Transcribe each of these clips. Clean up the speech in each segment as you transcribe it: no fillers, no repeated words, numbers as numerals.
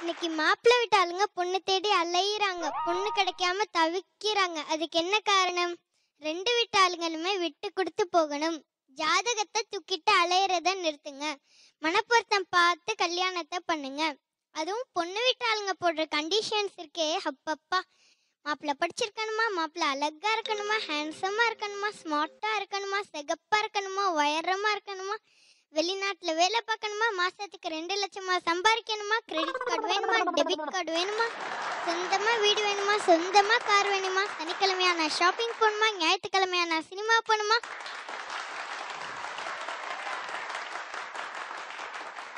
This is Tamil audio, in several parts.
இன்னைக்கு மாப்பிள்ளை வீட்டு ஆளுங்க பொண்ணு தேடி அலையிறாங்க, பொண்ணு கிடைக்காம தவிக்கிறாங்க. அதுக்கு என்ன காரணம்? 2 வீட்டு ஆளுங்களுமே விட்டு கொடுத்து போகணும். ஜாதகத்தை தூக்கிட்டு அலையிறத நிறுத்துங்க. மனப்பொருத்தம் பார்த்து கல்யாணத்தை பண்ணுங்க. அதுவும் பொண்ணு வீட்டு ஆளுங்க போடுற கண்டிஷன்ஸ் இருக்கே, அப்பப்பா. மாப்பிள்ளை படிச்சிருக்கணுமா, மாப்பிள்ளை அழகா இருக்கணுமா, ஹேண்ட்ஸமா இருக்கணுமா, ஸ்மார்ட்டா இருக்கணுமா, சிகப்பா இருக்கணுமா, உயரமா இருக்கணுமா, வெளிநாட்டுல வேலை பார்க்கணுமா, மாசத்துக்கு 2 லட்சமா சம்பாதிக்கணுமா, கிரெடிட் கார்டு வேணுமா, டெபிட் கார்டு வேணுமா, சொந்தமா வீடு வேணுமா, சொந்தமா கார் வேணுமா, சனிக்கிழமையான ஷாப்பிங் போகணுமா, ஞாயிற்றுக்கிழமையான சினிமா போகணுமா,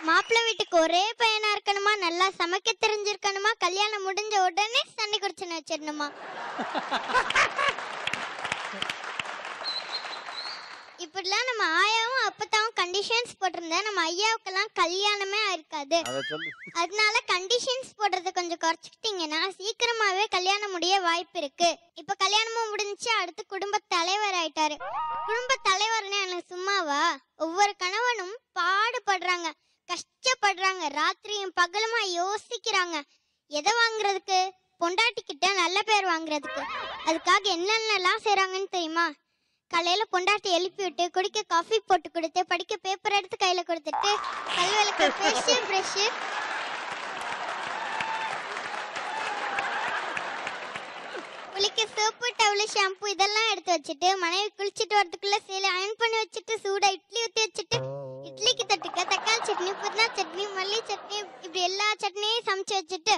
மாப்பிள்ளை வீட்டுக்கு ஒரே பையனா இருக்கணுமா, நல்லா சமைக்க தெரிஞ்சிருக்கணுமா, கல்யாணம் முடிஞ்ச உடனே சண்டை குடிச்சுன்னு வச்சிடணுமா. இப்படிலாம் நம்ம ஆயாவும் அப்பத்தாவும் கண்டிஷன்ஸ் போட்டிருந்தா நம்ம ஐயாவுக்கெல்லாம் கல்யாணமே இருக்காது. அதனால கண்டிஷன்ஸ் போடுறத கொஞ்சம் குறைச்சிக்கிட்டீங்கன்னா சீக்கிரமாவே கல்யாணம் முடிய வாய்ப்பு இருக்கு. இப்ப கல்யாணமும் முடிஞ்சு அடுத்து குடும்ப தலைவர் ஆயிட்டாரு. குடும்ப தலைவர்னு எனக்கு சும்மாவா? ஒவ்வொரு கணவனும் பாடுபடுறாங்க, கஷ்டப்படுறாங்க, ராத்திரியும் பகலுமா யோசிக்கிறாங்க. எதை வாங்குறதுக்கு? பொண்டாட்டிக்கிட்ட நல்ல பேர் வாங்குறதுக்கு. அதுக்காக என்னென்னலாம் செய்றாங்கன்னு தெரியுமா? காலையில பொண்டாட்டி எழுப்பி விட்டு குடிக்க காஃபி போட்டு கொடுத்து, படிக்க பேப்பர் எடுத்து கையில கொடுத்துட்டு, பல் விளக்க ஃபேஷியல் பிரஷ், குளிக்க சோப்பு டவலு ஷாம்பு இதெல்லாம் எடுத்து வச்சுட்டு, மனைவி குளிச்சுட்டு வரதுக்குள்ள சேலை அயன் பண்ணி வச்சுட்டு, சூடா இட்லி ஊற்றி வச்சுட்டு, இட்லிக்கு தொட்டுக்க தக்காளி சட்னி, புதினா சட்னி, மல்லி சட்னி, இப்படி எல்லா சட்னியும் சமைச்சு வச்சுட்டு,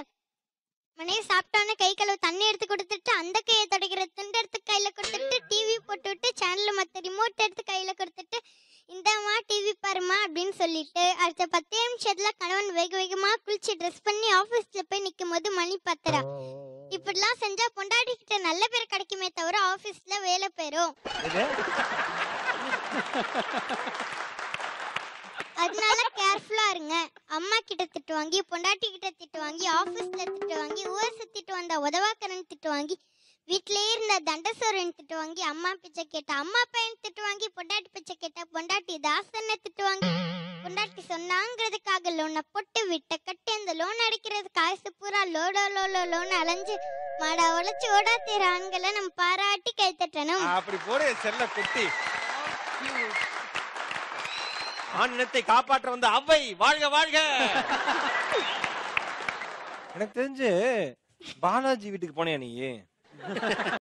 மனைவி சாப்பிட்டோன்னே கை கழுவு தண்ணி எடுத்து கொடுத்துட்டு, அந்த கையை துடைக்கிற துண்டு எடுத்து கையில கொடுத்துட்டு, டிவி போட்டு விட்டு சேனல் மற்ற ரிமோட் எடுத்து கையில கொடுத்துட்டு, இந்தம்மா டிவி பாருமா அப்படின்னு சொல்லிட்டு, அடுத்த 10 நிமிஷத்துல கணவன் வேக வேகமா குளிச்சு ட்ரெஸ் பண்ணி ஆபீஸ்ல போய் நிற்கும் போது மணி 10:30. இப்படிலாம் செஞ்சா பொண்டாட்டி கிட்ட நல்ல பேர் கிடைக்குமே தவிர ஆபீஸ்ல வேலை போயிரும். அதனால கேர்ஃபுல்லா இருங்க. அம்மா கிட்ட திட்டு வாங்கி, பொண்டாட்டி கிட்ட திட்டு வாங்கி, ஆபீஸ்ல திட்டு வாங்கி, ஊர் சுத்திட்டு வந்த உதவாக்கரன் திட்டு வாங்கி, வீட்லயே இருந்த தண்டசோரன் திட்டு வாங்கி, அம்மா பிச்சை கேட்டா அம்மா பையன் திட்டு வாங்கி, பொண்டாட்டி பிச்சை கேட்டா பொண்டாட்டி தாசனை திட்டு வாங்கி, பொண்டாட்டி சொன்னாங்கிறதுக்காக லோனை போட்டு விட்ட கட்டி அந்த லோன் அடிக்கிறது காசு பூரா லோன் அலைஞ்சு மாடா உழைச்சு ஓடா தீர ஆண்களை நம்ம பாராட்டி கை தட்டணும். அப்படி போடு செல்ல குட்டி. ஆண் இனத்தை காப்பாற்ற வந்த அவ்வை வாழ்க வாழ்க. எனக்கு தெரிஞ்சு பாலாஜி வீட்டுக்கு போனியா நீ?